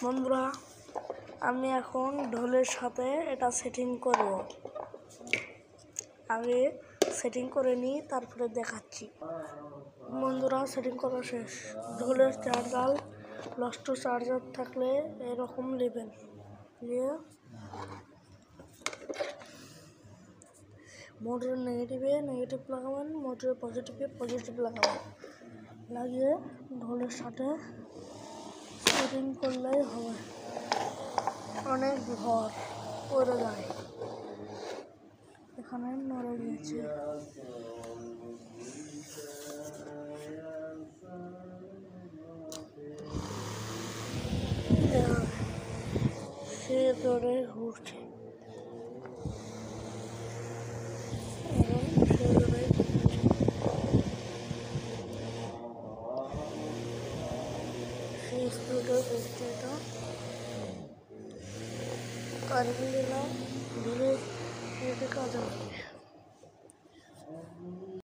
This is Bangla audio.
বন্ধুরা, আমি এখন ঢোলের সাথে এটা সেটিং করব। আগে সেটিং করে নিই, তারপরে দেখাচ্ছি। বন্ধুরা, সেটিং করা শেষ। ঢোলের চার্জার লস্ট চার্জার থাকলে এরকম নেবেন, নিয়ে মোটরের নেগেটিভে নেগেটিভ লাগাবেন, মোটরের পজিটিভে পজিটিভ লাগাবেন, লাগিয়ে ঢোলের সাথে সেটিং করলেই হবে। অনেক ভর পড়ে যায়, এখানে নড়ে গিয়েছে। সে ধরে ঘুরছে, এবং সে ধরে সেই স্পিডে ঘুরছে। এটা কারেন্ট দিলাম, ধরে কাজ হবে।